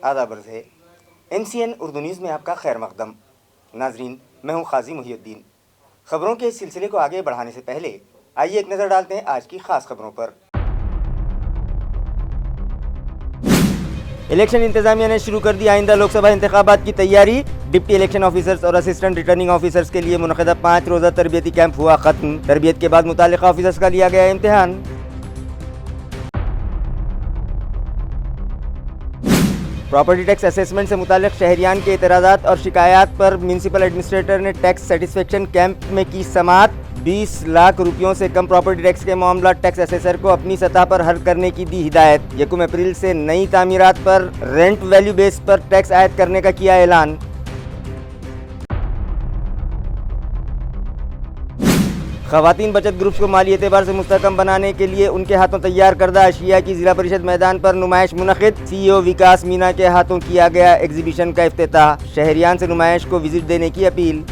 آداب عرض ہے MCN اردو نیوز میں آپ کا خیر مقدم. ناظرین، میں ہوں قاضی محی الدین. خبروں کے اس سلسلے کو آگے بڑھانے سے پہلے آئیے ایک نظر ڈالتے ہیں آج کی خاص خبروں پر. الیکشن انتظامیہ نے شروع کر دی آئندہ لوک سبھا انتخابات کی تیاری. ڈپٹی الیکشن آفیسرز اور اسسٹنٹ ریٹرننگ آفیسرز کے لیے منعقدہ 5 روزہ تربیتی کیمپ ہوا ختم. تربیت کے بعد متعلقہ آفیسرز کا لیا گیا امتحان. پراپرٹی ٹیکس اسیسمنٹ سے متعلق شہریان کے اعتراضات اور شکایات پر میونسپل ایڈمنسٹریٹر نے ٹیکس سیٹسفیکشن کیمپ میں کی سماعت. 20 لاکھ روپیوں سے کم پراپرٹی ٹیکس کے معاملات ٹیکس اسیسر کو اپنی سطح پر حل کرنے کی دی ہدایت. 1 اپریل سے نئی تعمیرات پر رینٹ ویلیو بیس پر ٹیکس عائد کرنے کا کیا اعلان. خواتین بچت گروپس کو مالی اعتبار سے مستحکم بنانے کے لیے ان کے ہاتھوں تیار کردہ اشیاء کی ضلع پریشد میدان پر نمائش منعقد. CEO وکاس مینا کے ہاتھوں کیا گیا ایگزیبیشن کا افتتاح. شہریان سے نمائش کو وزٹ دینے کی اپیل.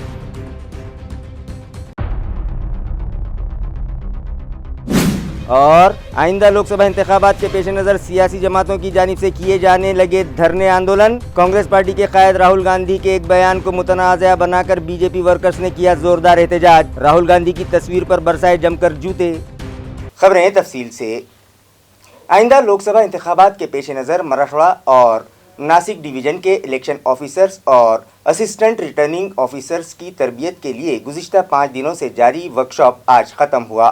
اور آئندہ لوک سبھا انتخابات کے پیش نظر سیاسی جماعتوں کی جانب سے کیے جانے لگے دھرنے آندولن. کانگریس پارٹی کے قائد راہل گاندھی کے ایک بیان کو متنازعہ بنا کر BJP ورکرز نے کیا زوردار احتجاج. راہل گاندھی کی تصویر پر برسائے جم کر جوتے. خبریں تفصیل سے. آئندہ لوک سبھا انتخابات کے پیش نظر مراٹھواڑہ اور ناسک ڈویژن کے الیکشن آفیسرز اور اسسٹنٹ ریٹرننگ آفیسرز کی تربیت کے لیے گزشتہ 5 دنوں سے جاری ورکشاپ آج ختم ہوا.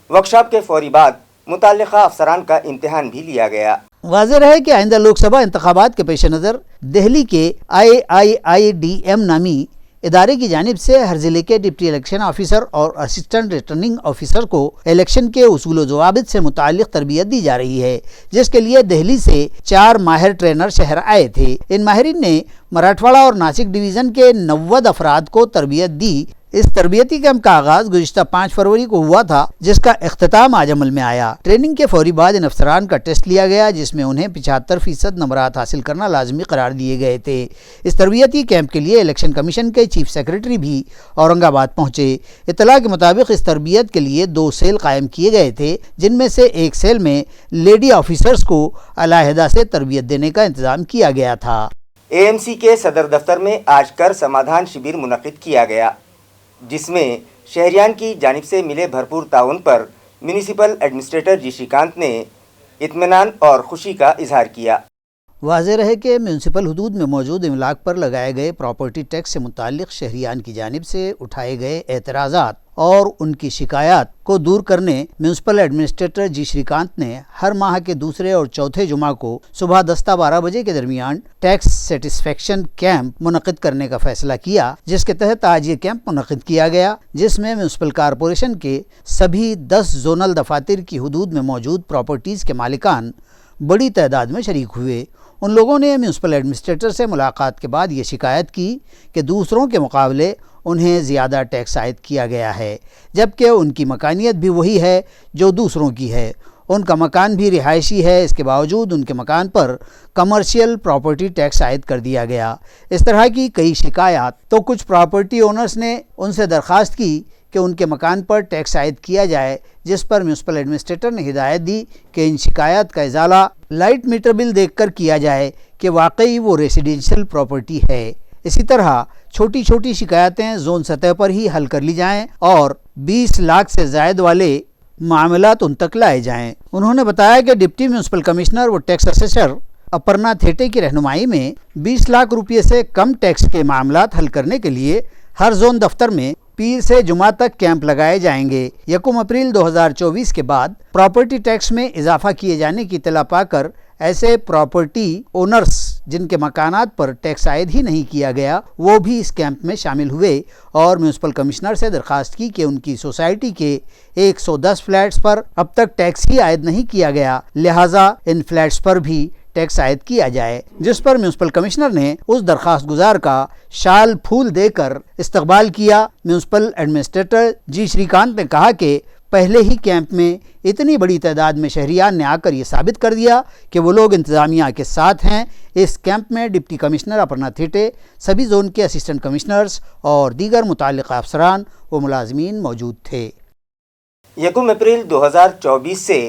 ورکشاپ کے فوری بعد متعلقہ افسران کا امتحان بھی لیا گیا. واضح رہے کہ آئندہ لوک سبھا انتخابات کے پیش نظر دہلی کے IIIDM نامی ادارے کی جانب سے ہر ضلع کے ڈپٹی الیکشن آفیسر اور اسسٹنٹ ریٹرننگ آفیسر کو الیکشن کے اصول و ضوابط سے متعلق تربیت دی جا رہی ہے، جس کے لیے دہلی سے 4 ماہر ٹرینر شہر آئے تھے. ان ماہرین نے مراٹھواڑہ اور ناسک ڈویژن کے 90 افراد کو تربیت دی. اس تربیتی کیمپ کا آغاز گزشتہ 5 فروری کو ہوا تھا، جس کا اختتام آج عمل میں آیا. ٹریننگ کے فوری بعد ان افسران کا ٹیسٹ لیا گیا، جس میں انہیں 75% نمبرات حاصل کرنا لازمی قرار دیے گئے تھے. اس تربیتی کیمپ کے لیے الیکشن کمیشن کے چیف سیکرٹری بھی اورنگ آباد پہنچے. اطلاع کے مطابق اس تربیت کے لیے 2 سیل قائم کیے گئے تھے، جن میں سے ایک سیل میں لیڈی آفیسرز کو علیحدہ سے تربیت دینے کا انتظام کیا گیا تھا. AMC کے صدر دفتر میں آج کر سمادھان شبر منعقد کیا گیا، جس میں شہریان کی جانب سے ملے بھرپور تعاون پر میونسپل ایڈمنسٹریٹر جی شریکانت نے اطمینان اور خوشی کا اظہار کیا. واضح رہے کہ میونسپل حدود میں موجود املاک پر لگائے گئے پراپرٹی ٹیکس سے متعلق شہریان کی جانب سے اٹھائے گئے اعتراضات اور ان کی شکایات کو دور کرنے میونسپل ایڈمنسٹریٹر جی شریکانت نے ہر ماہ کے دوسرے اور چوتھے جمعہ کو صبح 10 تا 12 بجے کے درمیان ٹیکس سیٹسفیکشن کیمپ منعقد کرنے کا فیصلہ کیا، جس کے تحت آج یہ کیمپ منعقد کیا گیا، جس میں میونسپل کارپوریشن کے سبھی 10 زونل دفاتر کی حدود میں موجود پراپرٹیز کے مالکان بڑی تعداد میں شریک ہوئے. ان لوگوں نے میونسپل ایڈمنسٹریٹر سے ملاقات کے بعد یہ شکایت کی کہ دوسروں کے مقابلے انہیں زیادہ ٹیکس عائد کیا گیا ہے، جبکہ ان کی مکانیت بھی وہی ہے جو دوسروں کی ہے. ان کا مکان بھی رہائشی ہے، اس کے باوجود ان کے مکان پر کمرشل پراپرٹی ٹیکس عائد کر دیا گیا. اس طرح کی کئی شکایات تو کچھ پراپرٹی اونرز نے ان سے درخواست کی کہ ان کے مکان پر ٹیکس عائد کیا جائے، جس پر میونسپل ایڈمنسٹریٹر نے ہدایت دی کہ ان شکایات کا ازالہ لائٹ میٹر بل دیکھ کر کیا جائے کہ واقعی وہ ریزیڈینشل پراپرٹی ہے. اسی طرح چھوٹی چھوٹی شکایتیں زون سطح پر ہی حل کر لی جائیں اور 20 لاکھ سے زائد والے معاملات ان تک لائے جائیں. انہوں نے بتایا کہ ڈپٹی میونسپل کمشنر و ٹیکس اسیسر اپرنا تھیٹے کی رہنمائی میں 20 لاکھ روپے سے کم ٹیکس کے معاملات حل کرنے کے لیے ہر زون دفتر میں پیر سے جمعہ تک کیمپ لگائے جائیں گے. 1 اپریل 2024 کے بعد پراپرٹی ٹیکس میں اضافہ کیے جانے کی اطلاع پا کر ایسے پراپرٹی اونرز جن کے مکانات پر ٹیکس عائد ہی نہیں کیا گیا، وہ بھی اس کیمپ میں شامل ہوئے اور میونسپل کمشنر سے درخواست کی کہ ان کی سوسائٹی کے 110 فلیٹس پر اب تک ٹیکس ہی عائد نہیں کیا گیا، لہٰذا ان فلیٹس پر بھی ٹیکس عائد کیا جائے. جس پر میونسپل کمشنر نے اس درخواست گزار کا شال پھول دے کر استقبال کیا. میونسپل ایڈمنسٹریٹر جی شریکانت نے کہا کہ پہلے ہی کیمپ میں اتنی بڑی تعداد میں شہریان نے آ کر یہ ثابت کر دیا کہ وہ لوگ انتظامیہ کے ساتھ ہیں. اس کیمپ میں ڈپٹی کمشنر اپرنا تھیٹے، سبھی زون کے اسسٹنٹ کمشنرز اور دیگر متعلقہ افسران و ملازمین موجود تھے. 1 اپریل 2024 سے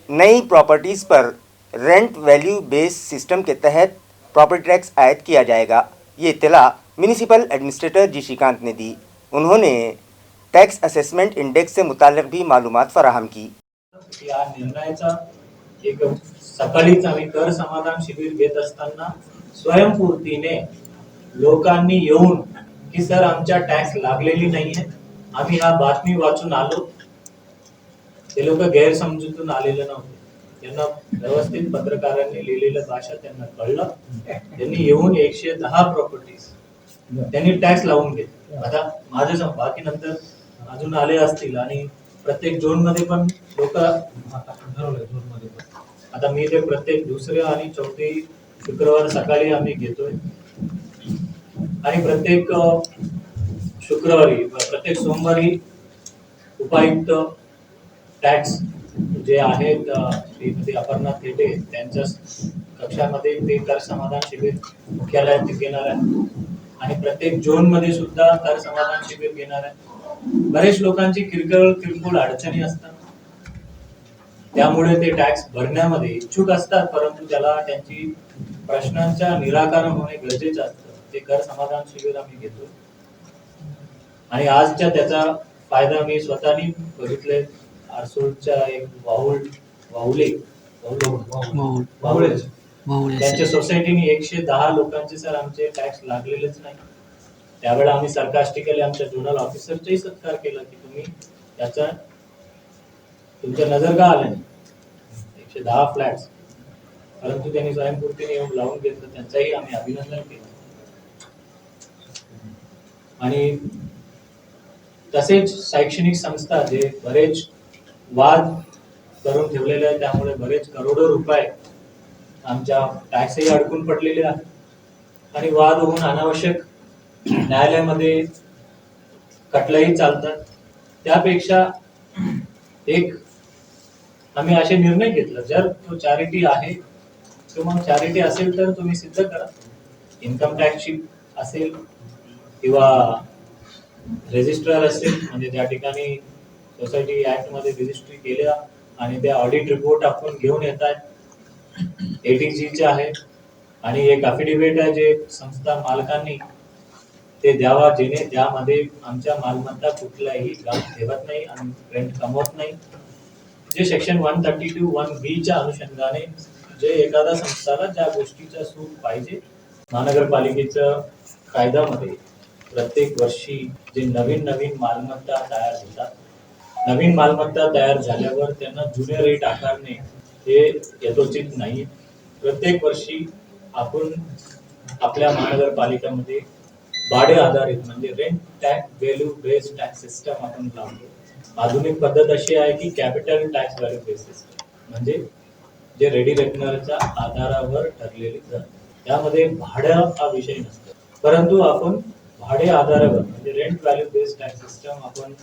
نئی پراپرٹیز پر रेंट वैल्यू बेस्ड सिस्टम के तहत प्रॉपर्टी टैक्स आयद किया जाएगा। ये इत्तला म्यूनिसिपल एडमिनिस्ट्रेटर जी श्रीकांत ने दी। उन्होंने टैक्स असेसमेंट इंडेक्स से मुताल्लिक भी मालूमात फराहम की। या निर्णयाचा एक सकाळीच आम्ही कर समाधान शिबिर घेत असताना स्वयंपूर्तीने लोकांनी येऊन की सर आमच्या टॅक्स लागलेली नाहीये, आम्ही हा बातमी वाचून आलो, ते लोक गैरसमजूतून आलेले नव्हते, त्यांना व्यवस्थित पत्रकारांनी लिहिलेलं भाषा त्यांना कळलं, त्यांनी येऊन 110 प्रॉपर्टीज त्यांनी टॅक्स लावून घेतले। आता माझं बाकी नंतर अजून आले असतील आणि प्रत्येक झोन मध्ये पण लोक आता मी ते प्रत्येक दुसरे आणि चौथे शुक्रवार सकाळी आम्ही घेतोय आणि प्रत्येक शुक्रवारी प्रत्येक सोमवारी उपायुक्त टॅक्स जे आहेत श्रीमती अपर्णा थेटे त्यांच्या कक्षामध्ये ते कर समाधान शिबिर मुख्यालयात घेणार आहे आणि प्रत्येक झोन मध्ये सुद्धा कर समाधान शिबिर घेणार आहे। बरेच लोकांची किरकोळ अडचणी असतात, त्यामुळे ते टॅक्स भरण्यामध्ये इच्छुक असतात, परंतु त्याला त्यांची प्रश्नांच्या निराकरण होणे गरजेचं असतं। ते कर समाधान शिबिर आम्ही घेतो आणि आजच्या त्याचा फायदा मी स्वतःनी बघितले। आरसूळच्या एक वाहुले त्यांच्या सोसायटीने 110 लोकांचे सर आमचे टॅक्स लागलेलेच नाही। त्यावेळेला आम्ही सरकास्टिकली आमच्या झोनल ऑफिसरचाही सत्कार केला की तुम्ही त्याचा तुमच्या नजर का आलं नाही, 110 फ्लॅट्स, परंतु त्यांनी स्वयंपूर्तीने येऊन लावून घेतलं, त्यांचाही आम्ही अभिनंदन केलं। आणि तसेच शैक्षणिक संस्था जे बरेच वाद करून ठेवलेले आहेत, त्यामुळे बरेच करोडो रुपये आमच्या टॅक्सही अडकून पडलेले आहेत आणि वाद होऊन अनावश्यक न्यायालयामध्ये खटलाही चालतात। त्यापेक्षा एक आम्ही असे निर्णय घेतला, जर तो चॅरिटी आहे किंवा मग चॅरिटी असेल तर तुम्ही सिद्ध करा, इन्कम टॅक्सची असेल किंवा रजिस्ट्रार असेल, म्हणजे ज्या ठिकाणी सोसायटी ऍक्ट मध्ये रजिस्ट्री केल्या आणि ते ऑडिट रिपोर्ट आपण घेऊन येत आहेत, एटीजीचे आहे आणि एक अफिडेव्हिट आहे जे संस्था मालकांनी ते द्यावा, जेणे ज्यामध्ये आमच्या मालमत्ता कुठलाही गाव ठेवत नाही आणि रेंट कमवत नाही, जे सेक्शन 132(1)B च्या अनुषंगाने जे एखादा संस्थाला ज्या गोष्टीचा सूट पाहिजे। महानगरपालिकेच्या कायद्यामध्ये प्रत्येक वर्षी जे नवीन मालमत्ता तयार होतात, नवीन मालमत्ता तयार झाल्यावर त्यांना जुने रेट आकारणे हे यथोचित नाही। प्रत्येक वर्षी आपण आपल्या महानगरपालिकेमध्ये भाडे आधारित म्हणजे rent tax value based tax system आपण लावतो। आधुनिक पद्धत अशी आहे की capital tax value based system, म्हणजे जे रेडी रेकनरच्या आधारावर ठरलेले दर, त्यामध्ये भाडं हा विषय नसतो, परंतु आपण भाडे आधारावर म्हणजे rent value based tax system आपण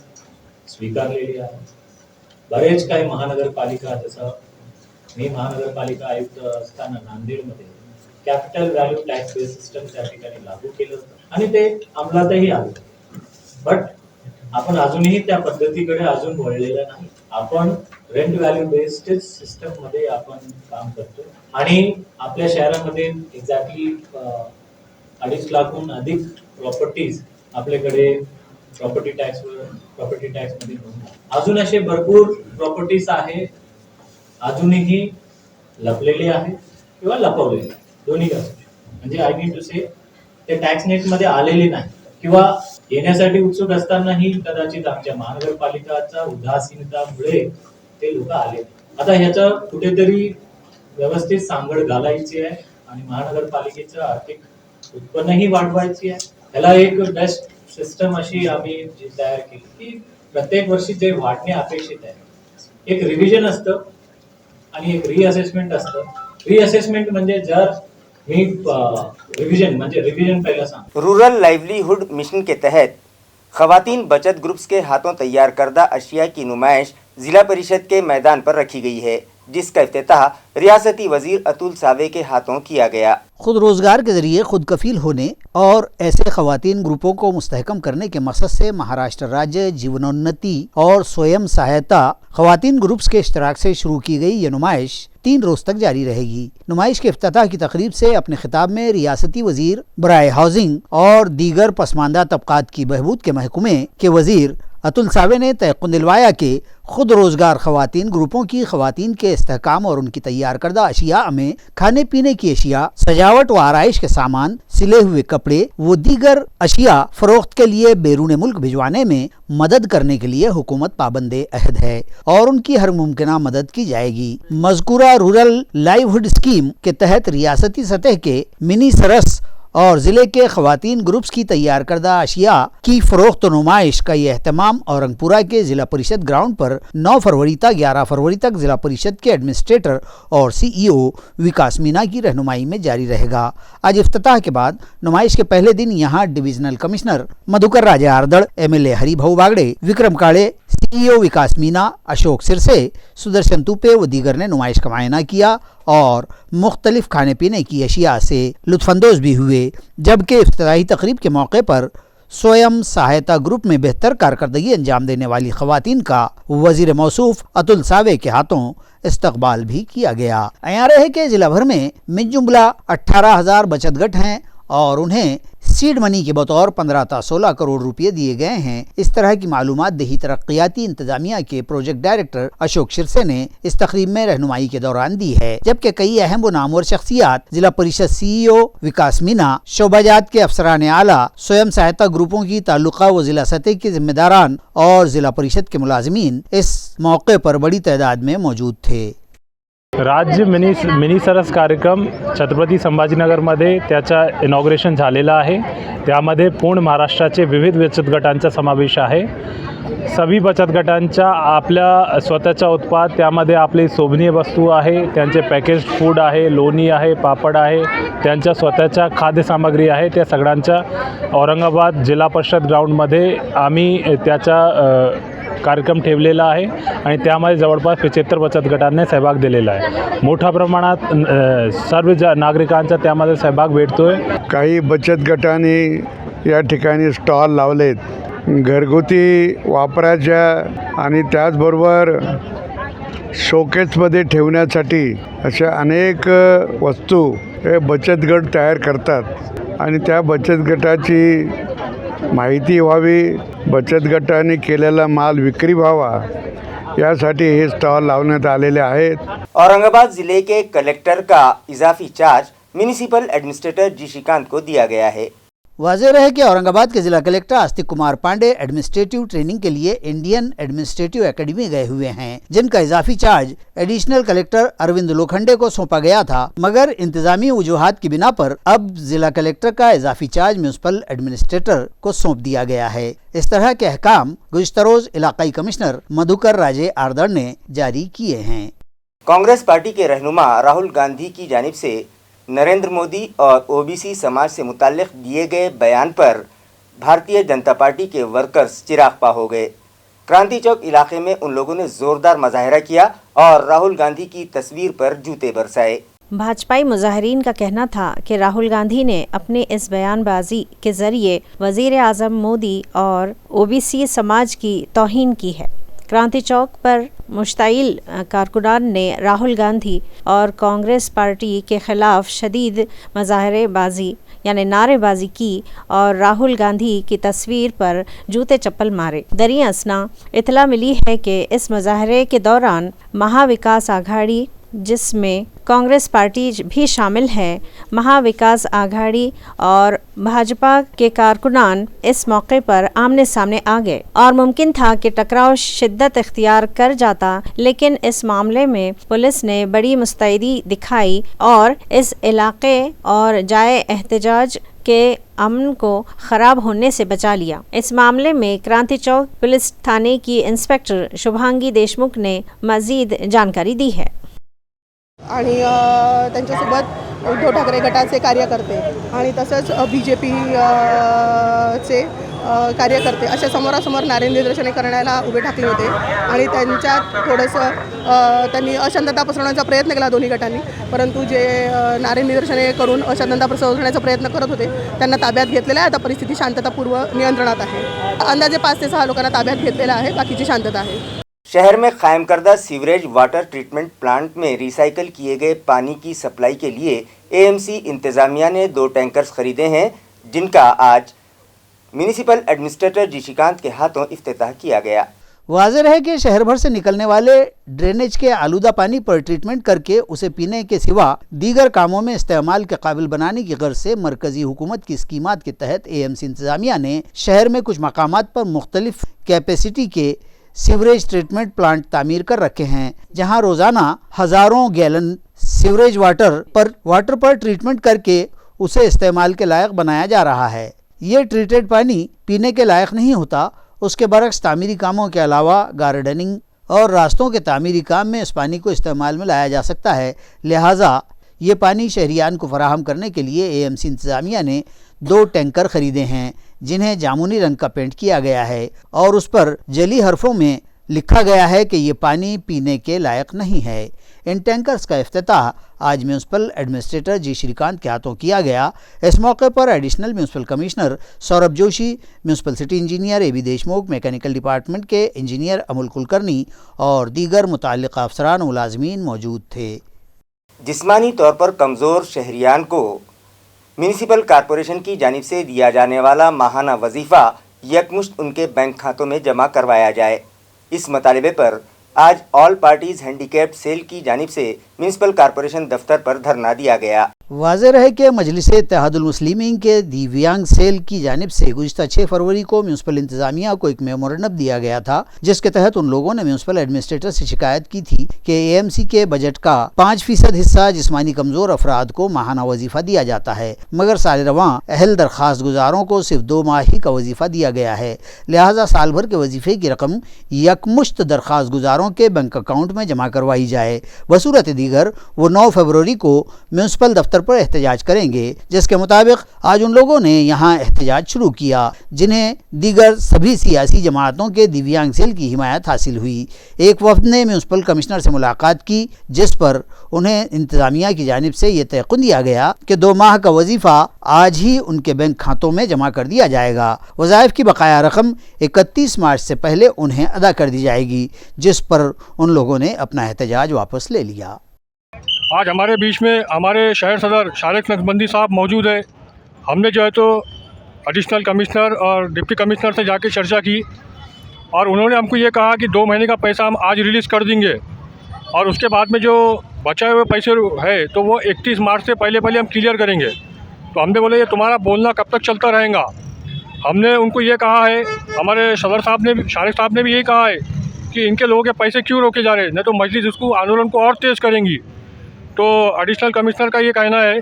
स्वीकारलेली आहे। बरेच काही महानगरपालिका, जसं मी महानगरपालिका आयुक्त असताना नांदेडमध्ये capital value tax based system त्या ठिकाणी लागू केलं होतं आणि ते अंमलातही आलं, बट आपण अजूनही त्या पद्धतीकडे अजून वळलेलं नाही। आपण रेंट व्हॅल्यू बेस्ड सिस्टम मध्ये आपण काम करतो आणि आपल्या शहरामध्ये एक्झॅक्टली 2.5 लाखहून अधिक प्रॉपर्टीज आपल्याकडे प्रॉपर्टी टॅक्स मध्ये नोंद। अजून असे भरपूर प्रॉपर्टीज आहे अजूनही लपलेले आहेत किंवा लपवलेले, दोन्ही म्हणजे आय मीन टू से ते टॅक्स नेट मध्ये आलेले नाही किंवा येण्यासाठी उत्सुक असतानाही कदाचित आमच्या महानगरपालिकाचा उदासीनतामुळे ते लोक आले। आता ह्याचा कुठेतरी व्यवस्थित सांगड घालायची आहे आणि महानगरपालिकेचं आर्थिक उत्पन्नही वाढवायची आहे। त्याला एक बेस्ट सिस्टम अशी आम्ही जी तयार केली की प्रत्येक वर्षी जे वाढणे अपेक्षित आहे, एक रिव्हिजन असतं आणि एक रिअसेसमेंट असतं। रिअसेसमेंट म्हणजे जर मी रिवीजन पहला सांग। रूरल लाइवलीहुड मिशन के तहत खवातीन बचत ग्रुप्स के हाथों तैयार करदा अशिया की नुमाइश जिला परिषद के मैदान पर रखी गई है। जिसका इफ्तिताह रियासती वजीर अतुल सावे के हाथों किया गया। खुद रोजगार के जरिए खुद कफील होने और ऐसे खवातीन ग्रुपों को मुस्तहकम करने के मकसद से महाराष्ट्र राज्य जीवनोन्नति और स्वयं सहायता खवातीन ग्रुप्स के इश्तराक से शुरू की गई ये नुमाइश 3 रोज तक जारी रहेगी। नुमाइश के इफ्तिताह की तकरीब से अपने खिताब में रियासती वजीर बराए हाउसिंग और दीगर पसमानदा तबकात की बहबूद के महकमे के वजीर अतुल सावे ने तयक़ुन दिलवाया कि खुद रोजगार खवातीन ग्रुपों की खवातीन के इस्तेहकाम और उनकी तैयार करदा अशिया में खाने पीने की अशिया, सजावट व आराइश के सामान, सिले हुए कपड़े व दीगर अशिया फरोख्त के लिए बैरून मुल्क भिजवाने में मदद करने के लिए हुकूमत पाबंदे अहद है और उनकी हर मुमकिना मदद की जाएगी। मज़कूरा रूरल लाइवहुड स्कीम के तहत रियासती सतह के मिनी सरस और ज़िले के खवातीन ग्रुप्स की तैयार करदा अशिया की फरोख्त नुमाइश का ये अहतमाम औरंगपुरा के ज़िला परिषद ग्राउंड पर 9 फरवरी तक 11 फरवरी तक ज़िला परिषद के एडमिनिस्ट्रेटर और CEO विकास मीना की रहनुमाई में जारी रहेगा। आज इफ्तिताह के बाद नुमाइश के पहले दिन यहाँ डिविजनल कमिश्नर मधुकर राजे आरदड़, MLA हरिभाऊ बागड़े, विक्रम काड़े, CEO विकास मीना, अशोक सिरसे, सुदर्शन तुपे व दीगर ने नुमाइश का मायना किया और मुख्तलिफ खाने पीने की अशिया से लुत्फानंदोज़ भी हुए। जबकि इफ्तिताही तकरीब के मौके पर स्वयं सहायता ग्रुप में बेहतर कारकर्दगी अंजाम देने वाली खवातीन का वजीर मौसूफ अतुल सावे के हाथों इस्तकबाल भी किया गया। यहाँ रहे कि जिला भर में मिजुमला 18,000 बचत गट हैं और उन्हें सीड मनी के बतौर 15 से 16 करोड़ रुपए दिए गए हैं। इस तरह की मालूमात देही तरक्याती इंतजामिया के प्रोजेक्ट डायरेक्टर अशोक सिरसे ने इस तकरीब में रहनुमाई के दौरान दी है। जबकि कई अहम व नामवर शख्सियात, जिला परिषद CEO विकास मीना, शोबाजात के अफसरान आला, स्वयं सहायता ग्रुपों की ताल्लुका व जिला सतह के जिम्मेदारान और जिला परिषद के मुलाजिमीन इस मौके पर बड़ी तादाद में मौजूद थे। राज्य मिनी सरस कार्यक्रम छत्रपती संभाजीनगरमध्ये त्याचा इनॉग्रेशन झालेला आहे। त्यामध्ये पूर्ण महाराष्ट्राचे विविध बचत गटांचा समावेश आहे। सभी बचत गटांच्या आपल्या स्वतःचा उत्पाद, त्यामध्ये आपली शोभनीय वस्तू आहे, त्यांचे पॅकेज्ड फूड आहे, लोणी आहे, पापड आहे, त्यांच्या स्वतःच्या खाद्यसामग्री आहे। त्या सगळ्यांच्या औरंगाबाद जिल्हा परिषद ग्राउंडमध्ये आम्ही त्याचा कार्यक्रम ठेवलेला आहे आणि त्यामध्ये जवळपास 75 बचत गटांनी सहभाग दिलेला आहे। मोठ्या प्रमाणात सर्व नागरिकांचा त्यामध्ये सहभाग भेटतोय। काही बचत गटांनी या ठिकाणी स्टॉल लावलेत घरगुती वापराच्या आणि त्याचबरोबर शोकेसमध्ये ठेवण्यासाठी अशा अनेक वस्तू हे बचत गट तयार करतात आणि त्या बचत गटाची माहिती व्हावी, बचत गटाने केलेला माल विक्री व्हावा यासाठी हे स्टॉल लावण्यात आलेले आहेत। औरंगाबाद जिले के कलेक्टर का इजाफी चार्ज म्यूनिसिपल एडमिनिस्ट्रेटर जी श्रीकांत को दिया गया है। वाज़ेह रहे कि औरंगाबाद के जिला collector Astik Kumar Pandey administrative training के लिए इंडियन एडमिनिस्ट्रेटिव एकेडमी गए हुए हैं, जिनका इजाफी charge additional collector Arvind Lokhande को सौंपा गया था, मगर इंतजामी वजूहात की बिना पर अब जिला कलेक्टर का इजाफी चार्ज म्यूनिसिपल एडमिनिस्ट्रेटर को सौंप दिया गया है। इस तरह के अहकाम गुज़िश्ता रोज इलाकाई कमिश्नर मधुकर राजे आरदड़ ने जारी किए हैं। कांग्रेस पार्टी के रहनुमा राहुल गांधी की जानिब से नरेंद्र मोदी और OBC समाज से मुताल्लिक़ दिए गए बयान पर भारतीय जनता पार्टी के वर्कर्स चिरागपा हो गए। क्रांति चौक इलाके में उन लोगों ने ज़ोरदार मुजाहरा किया और राहुल गांधी की तस्वीर पर जूते बरसाए। भाजपाई मुजाहिरीन का कहना था कि राहुल गांधी ने अपने इस बयानबाजी के ज़रिए वज़ीर आज़म मोदी और OBC समाज की तौहीन की है। क्रांति चौक पर मुश्ताइल कारकुनान ने राहुल गांधी और कांग्रेस पार्टी के ख़िलाफ़ शदीद मुजाहरेबाजी यानी नारेबाजी की और राहुल गांधी की तस्वीर पर जूते चप्पल मारे। दरिया असना इतला मिली है कि इस मुजाहरे के दौरान महाविकास आघाड़ी, जिसमें कांग्रेस पार्टी भी शामिल है, महाविकास आघाड़ी और भाजपा के कारकुनान इस मौके पर आमने सामने आ गए और मुमकिन था कि टकराव शिद्दत इख्तियार कर जाता, लेकिन इस मामले में पुलिस ने बड़ी मुस्तैदी दिखाई और इस इलाके और जाए एहतजाज के अमन को ख़राब होने से बचा लिया। इस मामले में क्रांति चौक पुलिस थाने की इंस्पेक्टर शुभांगी देशमुख ने मज़ीद जानकारी दी है। आणि त्यांच्यासोबत उद्धव ठाकरे गटाचे कार्यकर्ते आणि तसंच BJP चे कार्यकर्ते अशा समोरासमोर नारे निदर्शने करण्याला उभे ठाकले होते आणि त्यांच्यात थोडंसं त्यांनी अशांतता पसरवण्याचा प्रयत्न केला दोन्ही गटांनी, परंतु जे नारे निदर्शने करून अशांतता पसरवण्याचा प्रयत्न करत होते त्यांना ताब्यात घेतलेलं आहे. आता परिस्थिती शांततापूर्व नियंत्रणात आहे. अंदाजे 5 ते 6 लोकांना ताब्यात घेतलेलं आहे, बाकीची शांतता आहे. शहर में कायम करदा सीवरेज वाटर ट्रीटमेंट प्लांट में रिसाइकल किए गए पानी की सप्लाई के लिए एएमसी इंतज़ामिया ने 2 टैंकर्स खरीदे हैं, जिनका आज म्यूनिसिपल एडमिनिस्ट्रेटर जी श्रीकांत के हाथों इफ्तिताह किया गया। वाज़ेह है कि शहर भर से निकलने वाले ड्रेनेज के आलूदा पानी पर ट्रीटमेंट करके उसे पीने के सिवा दीगर कामों में इस्तेमाल के काबिल बनाने की गर्ज से मरकजी हुकूमत की स्कीमात के तहत एएमसी इंतज़ामिया ने शहर में कुछ मकामात पर मुख्तलिफ कैपेसिटी के सीवरेज ट्रीटमेंट प्लांट तामीर कर रखे हैं, जहां रोज़ाना हज़ारों गैलन सीवरेज वाटर पर ट्रीटमेंट करके उसे इस्तेमाल के लायक बनाया जा रहा है। ये ट्रीटेड पानी पीने के लायक नहीं होता। उसके बरक्स तामीरी कामों के अलावा गार्डनिंग और रास्तों के तामीरी काम में इस पानी को इस्तेमाल में लाया जा सकता है। लिहाजा ये पानी शहरियान को फराहम करने के लिए एएमसी इंतज़ामिया ने 2 टैंकर खरीदे हैं, जिन्हें जामुनी रंग का पेंट किया गया है और उस पर जली हरफों में लिखा गया है कि ये पानी पीने के लायक नहीं है। इन टैंकर्स का इफ्तिताह आज म्यूनसिपल एडमिनिस्ट्रेटर जी श्रीकांत के हाथों किया गया। इस मौके पर additional municipal commissioner Saurabh Joshi, municipal city engineer AB Deshmukh, mechanical department के इंजीनियर अमुल कुलकर्णी और दीगर मुताल्लिक़ अफसरान व मुलाज़मीन मौजूद थे। जिस्मानी तौर पर कमज़ोर शहरियान को म्यूनिसिपल कॉरपोरेशन की जानिब से दिया जाने वाला माहाना वजीफ़ा यकमुश्त उनके बैंक खातों में जमा करवाया जाए। इस मुतालिबे पर आज ऑल पार्टीज़ हैंडीकैप्ड सेल की जानिब से म्यूनिसिपल कॉरपोरेशन दफ्तर पर धरना दिया गया। वाज़ेह रहे कि मजलिस इत्तेहादुल मुस्लिमीन के दिव्यांग सेल की जानिब से गुज़िश्ता 6 फरवरी को म्यूनसिपल इंतज़ामिया को एक मेमोरेंडम दिया गया था, जिसके तहत उन लोगों ने म्यूनसिपल एडमिनिस्ट्रेटर से शिकायत की थी कि एएमसी के बजट का 5% हिस्सा जिस्मानी कमज़ोर अफराद को माहाना वजीफ़ा दिया जाता है, मगर साल रवां अहल दरख्वास्त गुजारों को सिर्फ 2 माह ही का वजीफ़ा दिया गया है। लिहाजा साल भर के वजीफ़े की रकम यकमुश्त दरख्वास्त गुजारों के बैंक अकाउंट में जमा करवाई जाए। बसूरत दीगर वो 9 फरवरी को म्यूनसिपल दफ्तर पर एहतजाज करेंगे, जिसके मुताबिक आज उन लोगों ने यहाँ एहतजाज शुरू किया, जिन्हें दीगर सभी सियासी जमातों के दिव्यांग सेल की हिमायत हासिल हुई। एक वफद ने म्यूनसिपल कमिश्नर से मुलाकात की, जिस पर उन्हें इंतज़ामिया की जानिब से ये तयक़ुन दिया गया कि 2 माह का वजीफ़ा आज ही उनके बैंक खातों में जमा कर दिया जाएगा। वज़ाइफ की बकाया रकम 31 मार्च से पहले उन्हें अदा कर दी जाएगी, जिस पर उन लोगों ने अपना एहतजाज वापस ले लिया। आज हमारे बीच में हमारे शहर सदर शारिक नक्शबंदी साहब मौजूद है। हमने जो है तो एडिशनल कमिश्नर और डिप्टी कमिश्नर से जाके चर्चा की और उन्होंने हमको ये कहा कि 2 महीने का पैसा हम आज रिलीज़ कर देंगे और उसके बाद में जो बचाए हुए पैसे है तो वो 31 मार्च से पहले हम क्लियर करेंगे। तो हमने बोले ये तुम्हारा बोलना कब तक चलता रहेगा। हमने उनको ये कहा है, हमारे सदर साहब ने शारिक साहब ने भी यही कहा है कि इनके लोगों के पैसे क्यों रोके जा रहे हैं, नहीं तो मजलिस इसको आंदोलन को और तेज़ करेंगी। तो एडिशनल कमिश्नर का ये कहना है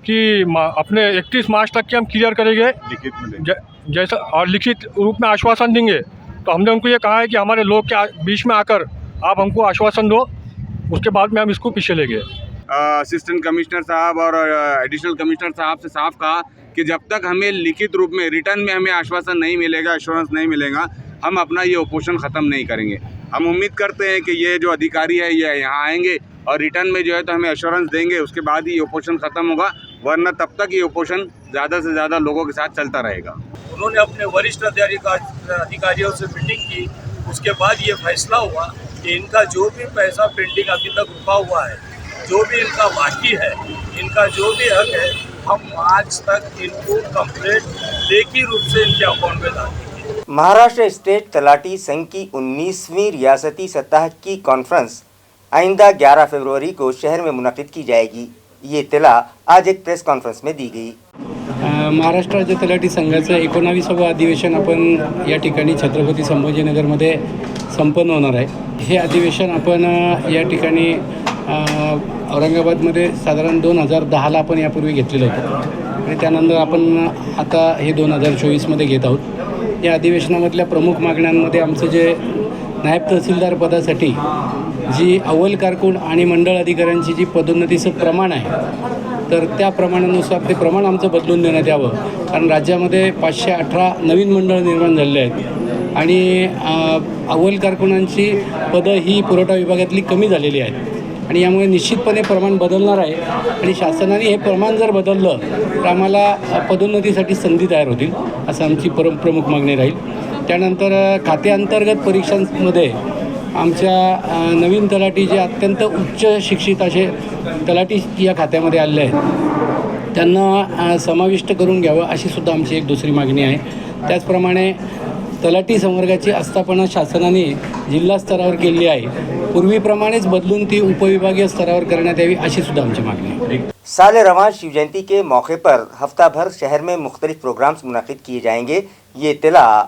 कि अपने 31 मार्च तक की हम क्लियर करेंगे लिखित में जैसा और लिखित रूप में आश्वासन देंगे। तो हमने उनको ये कहा है कि हमारे लोग के बीच में आकर आप हमको आश्वासन दो, उसके बाद में हम इसको पीछे ले गए। असिस्टेंट कमिश्नर साहब और एडिशनल कमिश्नर साहब से साफ कहा कि जब तक हमें लिखित रूप में रिटर्न में हमें आश्वासन नहीं मिलेगा, एश्योरेंस नहीं मिलेगा, हम अपना ये ओपोजन ख़त्म नहीं करेंगे। हम उम्मीद करते हैं कि ये जो अधिकारी है ये यहाँ आएंगे और रिटर्न में जो है तो हमें एश्योरेंस देंगे, उसके बाद ही ये ओपोजन ख़त्म होगा, वरना तब तक ये ओपोजन ज़्यादा से ज़्यादा लोगों के साथ चलता रहेगा। उन्होंने अपने वरिष्ठ अधिकारियों से मीटिंग की, उसके बाद ये फैसला हुआ कि इनका जो भी पैसा पेंडिंग अभी तक रुका हुआ है, जो भी इनका बाकी है, इनका जो भी हक है, हम आज तक इनको कंप्लीट लेखी रूप से इनके अकाउंट में डालेंगे। महाराष्ट्र स्टेट तलाटी संघ की 19वीं रियासती सतह की कॉन्फ्रेंस आइंदा 11 फरवरी को शहर में मुनक़िद की जाएगी। ये इत्तला आज एक प्रेस कॉन्फ्रेंस में दी गई। महाराष्ट्र राज्य तलाठी संघाचं 19वे अधिवेशन आपण या ठिकाणी छत्रपती संभाजीनगरमध्ये संपन्न होणार आहे। हे अधिवेशन आपण या ठिकाणी औरंगाबादमध्ये साधारण 2010ला आपण यापूर्वी घेतलेलं होतं आणि त्यानंतर आपण आता हे 2024मध्ये घेत आहोत। या अधिवेशनामधल्या प्रमुख मागण्यांमध्ये आमचं जे नायब तहसीलदार पदासाठी जी अव्वल कारकून आणि मंडळ अधिकाऱ्यांची जी पदोन्नतीचं प्रमाण आहे तर त्या प्रमाणानुसार ते प्रमाण आमचं बदलून देण्यात यावं, कारण राज्यामध्ये 518 नवीन मंडळ निर्माण झालेले आहेत आणि अव्वल कारकुनांची पदं ही पुरवठा विभागातली कमी झालेली आहेत आणि यामुळे निश्चितपणे प्रमाण बदलणार आहे आणि शासनाने हे प्रमाण जर बदललं तर आम्हाला पदोन्नतीसाठी संधी तयार होतील असं आमची प्रमुख मागणी राहील. त्यानंतर खात्याअंतर्गत परीक्षांमध्ये आमच्या नवीन तलाठी जे अत्यंत उच्च शिक्षित असे तलाठी या खात्यामध्ये आलेले आहेत त्यांना समाविष्ट करून घ्यावं अशी सुद्धा आमची एक दुसरी मागणी आहे. त्याचप्रमाणे तलाठी संवर्गाची आस्थापना शासनाने जिल्हा स्तरावर केली आहे, पूर्वीप्रमाणेच बदलून ती उपविभागीय स्तरावर करण्यात यावी अशी सुद्धा आमची मागणी आहे. साल रवां शिव जयंती के मौके पर हफ्ता भर शहर में मुख्तलिफ प्रोग्राम्स मुनाकिद किए जाएंगे। ये इत्तला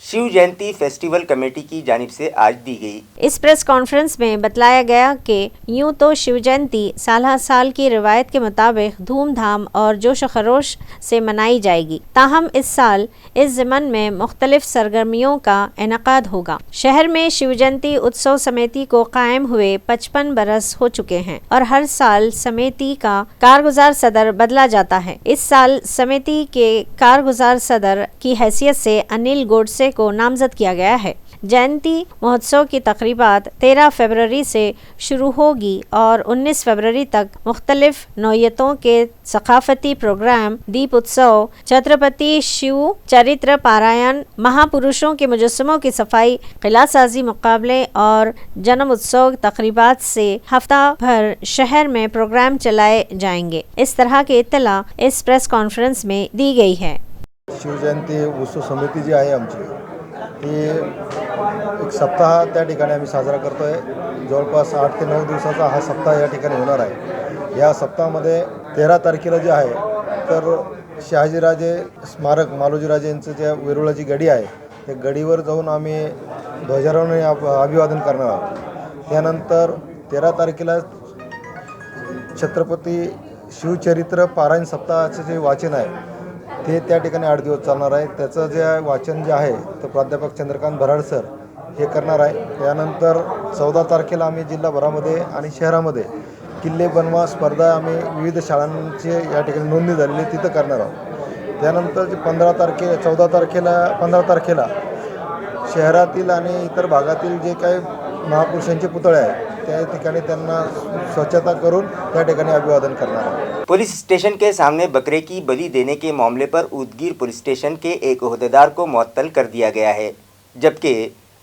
शिव जयंती फेस्टिवल कमेटी की जानिब से आज दी गई। इस प्रेस कॉन्फ्रेंस में बतलाया गया कि यूं तो शिव जयंती साल साल की रिवायत के मुताबिक धूमधाम और जोश खरोश से मनाई जाएगी, ताहम इस साल इस ज़िमन में मुख्तलिफ सरगर्मियों का इनकाद होगा। शहर में शिव जयंती उत्सव समिति को कायम हुए 55 बरस हो चुके हैं और हर साल समिति का कारगुजार सदर बदला जाता है। इस साल समिति के कारगुजार सदर की हैसियत से अनिल गोडसे को नामजद किया गया है। जयंती महोत्सव की तकरीबात 13 फरवरी से शुरू होगी और 19 फरवरी तक मुख्तलिफ नौयतों के सकाफती प्रोग्राम, दीप उत्सव, छत्रपति शिव चरित्र पारायण, महापुरुषों के मुजस्समों की सफाई, किला साजी मुकाबले और जन्म उत्सव तकरीबात से हफ्ता भर शहर में प्रोग्राम चलाए जाएंगे। इस तरह की इत्तला इस प्रेस कॉन्फ्रेंस में दी गई है। शिवजयंती उत्सव समिती जी आहे आमची ती एक सप्ताह त्या ठिकाणी आम्ही साजरा करतो आहे। जवळपास 8 ते 9 दिवसाचा हा सप्ताह या ठिकाणी होणार आहे। या सप्ताहामध्ये 13 तारखेला जे आहे तर शहाजीराजे स्मारक मालोजीराजे यांचं जे वेरूळाची गडी आहे त्या गडीवर जाऊन आम्ही ध्वजारोहण अभिवादन करणार आहोत। त्यानंतर 13 तारखेला छत्रपती शिवचरित्र पारायण सप्ताहाचे जे वाचन आहे ते त्या ठिकाणी 8 दिवस चालणार आहे। त्याचं जे वाचन जे आहे तर प्राध्यापक चंद्रकांत भराड सर हे करणार आहे। त्यानंतर 14 तारखेला आम्ही जिल्हाभरामध्ये आणि शहरामध्ये किल्ले बनवा स्पर्धा आम्ही विविध शाळांची या ठिकाणी नोंदणी झालेली तिथं करणार आहोत। त्यानंतर 15 तारखेला शहरातील आणि इतर भागातील जे काही महापुरुषांचे पुतळे आहेत त्या ठिकाणी त्यांना स्वच्छता करून त्या ठिकाणी अभिवादन करणार आहे। पुलिस स्टेशन के सामने बकरे की बलि देने के मामले पर उदगीर पुलिस स्टेशन के एक ओहदेदार को मुअत्तल कर दिया गया है, जबकि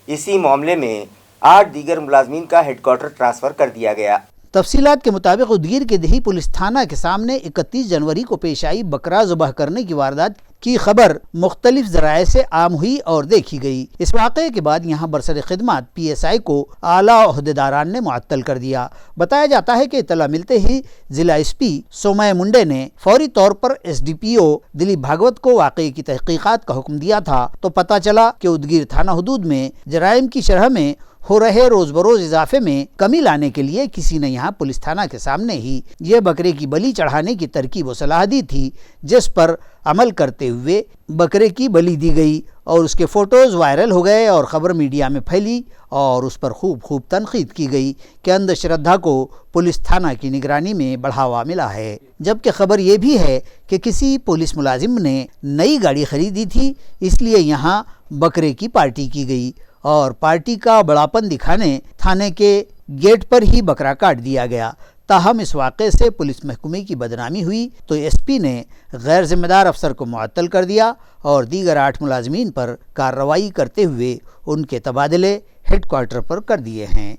इसी मामले में 8 दीगर मुलाजमीन का हेडक्वार्टर ट्रांसफ़र कर दिया गया। तफसीलात के मुताबिक उदगीर के दही पुलिस थाना के सामने 31 जनवरी को पेश आई बकरा ज़ुबह करने की वारदात की खबर मुख्तलिफ ज़राए से आम हुई और देखी गई। इस वाक़े के बाद यहाँ बरसर खिदमत PSI को आला ओहदेदारान ने मुअत्तल कर दिया। बताया जाता है कि इत्तला मिलते ही ज़िला SP सोमय मुंडे ने फौरी तौर पर SDPO दिलीप भागवत को वाक़े की तहक़ीक़ात का हुक्म दिया था तो पता चला कि उदगीर थाना हदूद में जराइम की शरह में हो रहे रोज़ बरोज़ इजाफे में कमी लाने के लिए किसी ने यहाँ पुलिस थाना के सामने ही ये बकरे की बलि चढ़ाने की तरकीब व सलाह दी थी, जिस पर अमल करते हुए बकरे की बलि दी गई और उसके फ़ोटोज़ वायरल हो गए और ख़बर मीडिया में फैली और उस पर खूब तनकीद की गई कि अंधश्रद्धा को पुलिस थाना की निगरानी में बढ़ावा मिला है। जबकि खबर ये भी है कि किसी पुलिस मुलाजिम ने नई गाड़ी खरीदी थी, इसलिए यहाँ बकरे की पार्टी की गई और पार्टी का बड़ापन दिखाने थाने के गेट पर ही बकरा काट दिया गया। ताहम इस वाक़े से पुलिस महकमे की बदनामी हुई तो SP ने गैर जिम्मेदार अफसर को मुअत्तल कर दिया और दीगर 8 मुलाजमीन पर कार्रवाई करते हुए उनके तबादले हेडक्वार्टर पर कर दिए हैं।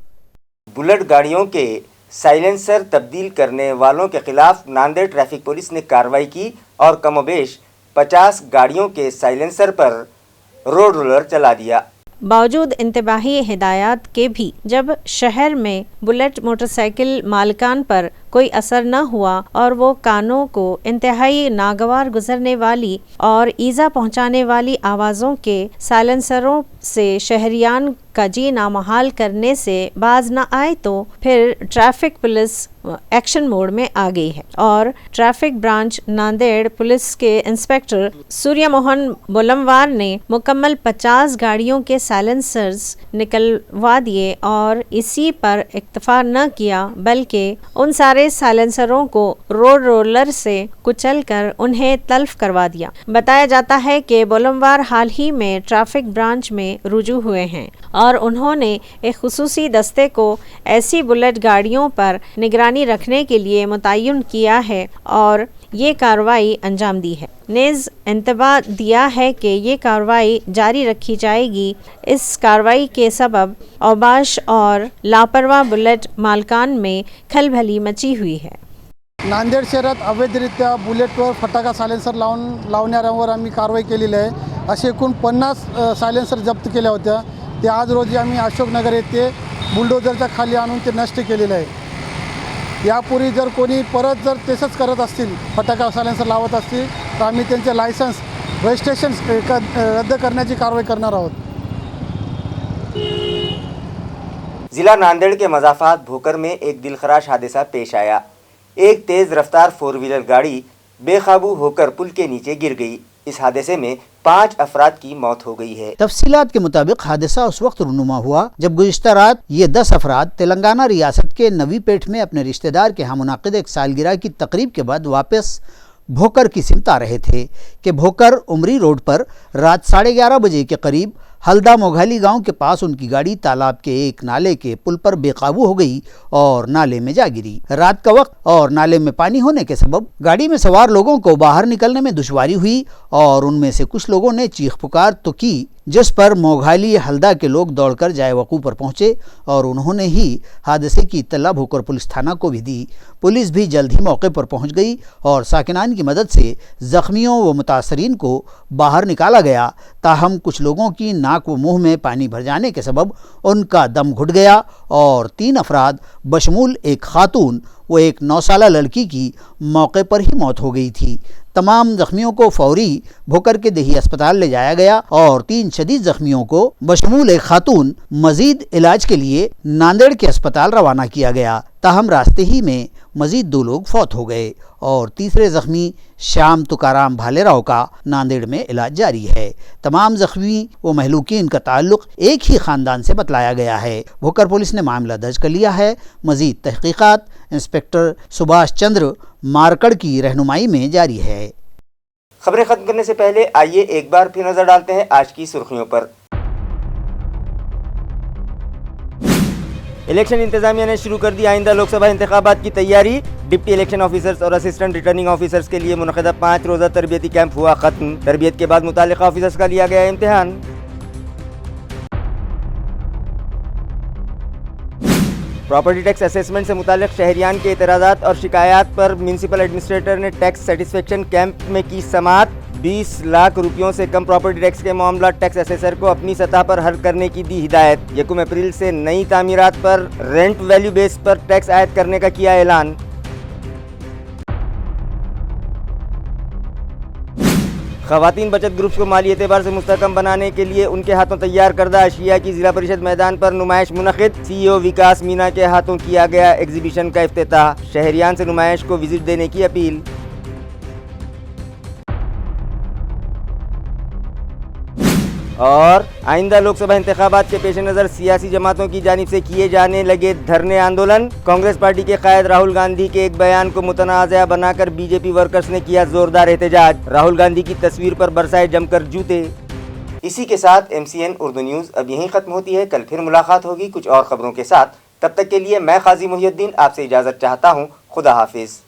बुलेट गाड़ियों के साइलेंसर तब्दील करने वालों के खिलाफ नांदेड़ ट्रैफिक पुलिस ने कार्रवाई की और कमोबेश 50 गाड़ियों के साइलेंसर पर रोड रोलर चला दिया। बावजूद इंतबाही हिदायत के भी जब शहर में बुलेट मोटरसाइकिल मालिकान पर कोई असर न हुआ और वो कानों को इंतहाई नागवार गुजरने वाली और ईज़ा पहुंचाने वाली आवाज़ों के साइलेंसरों से शहरियान का जी नामहाल करने से बाज न आए तो फिर ट्रैफिक पुलिस एक्शन मोड में आ गई है और ट्रैफिक ब्रांच नांदेड़ पुलिस के इंस्पेक्टर सूर्य मोहन बोलमवार ने मुकम्मल 50 गाड़ियों के साइलेंसर्स निकलवा दिए और इसी पर इक्तफा न किया बल्कि उन सारे सारे साइलेंसरों को रोड रोलर से कुचलकर उन्हें तल्फ करवा दिया। बताया जाता है कि बोलमवार हाल ही में ट्रैफिक ब्रांच में रुजू हुए हैं और उन्होंने एक खुसूसी दस्ते को ऐसी बुलेट गाड़ियों पर निगरानी रखने के लिए मुतय्यन किया है और ये कार्रवाई अंजाम दी है। नेज़ इंतबाह दिया है कि ये कार्रवाई जारी रखी जाएगी। इस कार्रवाई के सबब औबाश और लापरवाह बुलेट मालकान में खलबली मची हुई है। नांदेड शहरात अवैधरित्या बुलेटवर फटाका सायलेन्सर लावणाऱ्यांवर आम्ही कारवाई केलेली आहे। असे एकूण 50 सायलेन्सर जप्त केल्या होत्या। ते आज रोजी आम्ही अशोकनगर येथे बुलडोजरच्या खाली आणून ते नष्ट केलेले आहे। यापूर्वी जर कोणी परत जर तसंच करत असतील, फटाका सायलेन्सर लावत असतील, तर आम्ही त्यांचे लायसन्स रजिस्ट्रेशन रद्द करण्याची कारवाई करणार आहोत। जिला नांदेड़ के मजाफात भोकर में एक दिलखराश हादसा पेश आया। एक तेज रफ्तार 4 व्हीलर गाड़ी बेकाबू होकर पुल के नीचे गिर गई। इस हादसे में 5 अफराद की मौत हो गई है। तफसीलात के मुताबिक हादसा उस वक्त रूनुमा हुआ जब गुज़िश्ता रात ये 10 अफराद तेलंगाना रियासत के नवी पेठ में अपने रिश्तेदार के यहाँ मुनाकिद एक सालगिरह की तकरीब के बाद वापस भोकर की सिमत आ रहे थे कि भोकर उमरी रोड पर रात 11:30 बजे के करीब हल्दा मोघाली गांव के पास उनकी गाड़ी तालाब के एक नाले के पुल पर बेकाबू हो गई और नाले में जा गिरी। रात का वक्त और नाले में पानी होने के सबब गाड़ी में सवार लोगों को बाहर निकलने में दुश्वारी हुई और उनमें से कुछ लोगों ने चीख पुकार तो की, जिस पर मोघाली हल्दा के लोग दौड़कर जाए वकूफ़ पर पहुंचे और उन्होंने ही हादसे की इत्तला भोकर पुलिस थाना को भी दी। पुलिस भी जल्द ही मौके पर पहुंच गई और साकिनान की मदद से ज़ख्मियों व मुतासरीन को बाहर निकाला गया। ताहम कुछ लोगों की नाक व मुंह में पानी भर जाने के सबब उनका दम घुट गया और 3 अफराद बशमूल एक खातून व एक 9 साला लड़की की मौके पर ही मौत हो गई थी। तमाम जख्मियों को फौरी भोकर के देही अस्पताल ले जाया गया और 3 शदीद जख्मियों को बशमूल एक खातून मजीद इलाज के लिए नांदेड़ के अस्पताल रवाना किया गया। ताहम रास्ते ही में मजीद 2 लोग फौत हो गए और तीसरे जख्मी श्याम तुकाराम भालेराव का नांदेड़ में इलाज जारी है। तमाम जख्मी व महलूकीन का ताल्लुक एक ही खानदान से बतलाया गया है। भोकर पुलिस ने मामला दर्ज कर लिया है। मजीद तहकीकात इंस्पेक्टर सुभाष चंद्र मारकड़ की रहनुमाई में जारी है। खबरें खत्म करने से पहले आइए एक बार फिर नजर डालते हैं आज की सुर्खियों पर। इलेक्शन इंतजामिया ने शुरू कर दी आइंदा लोकसभा इंतखाबात की तैयारी। डिप्टी इलेक्शन ऑफिसर्स और असिस्टेंट रिटर्निंग ऑफिसर्स के लिए मुनक़दा 5 रोज़ा तरबियती कैंप हुआ खत्म। तरबियत के बाद मुतालिका ऑफिसर्स का लिया गया इम्तिहान। प्रॉपर्टी टैक्स असेसमेंट से मुतालिक शहरियान के एतराज़ात और शिकायत पर म्यूनसिपल एडमिनिस्ट्रेटर ने टैक्स सेटिस्फेक्शन कैंप में की समाअत। 20 लाख रुपयों से कम प्रॉपर्टी टैक्स के मामला टैक्स असेसर को अपनी सतह पर हल करने की दी हिदायत। 1 अप्रैल से नई तामीरात पर रेंट वैल्यू बेस पर टैक्स आयद करने का किया ऐलान। ख़वातीन बचत ग्रुप्स को माली एतबार से मुस्तहकम बनाने के लिए उनके हाथों तैयार करदा अशिया की ज़िला परिषद मैदान पर नुमाइश मुनक़िद। CEO विकास मीना के हाथों किया गया एग्जीबिशन का इफ्तिताह। शहरियान से नुमाइश को विजिट देने की अपील। और आइंदा लोकसभा इंतखाबात के पेश नज़र सियासी जमातों की जानिब से किए जाने लगे धरने आंदोलन। कांग्रेस पार्टी के कायद राहुल गांधी के एक बयान को मुतनाज़ा बनाकर बीजेपी वर्कर्स ने किया जोरदार एहतजाज। राहुल गांधी की तस्वीर पर बरसाए जमकर जूते। इसी के साथ MCN उर्दू न्यूज़ अब यहीं ख़त्म होती है। कल फिर मुलाकात होगी कुछ और ख़बरों के साथ। तब तक के लिए मैं काजी मुहियुद्दीन आपसे इजाज़त चाहता हूँ। खुदा हाफिज़।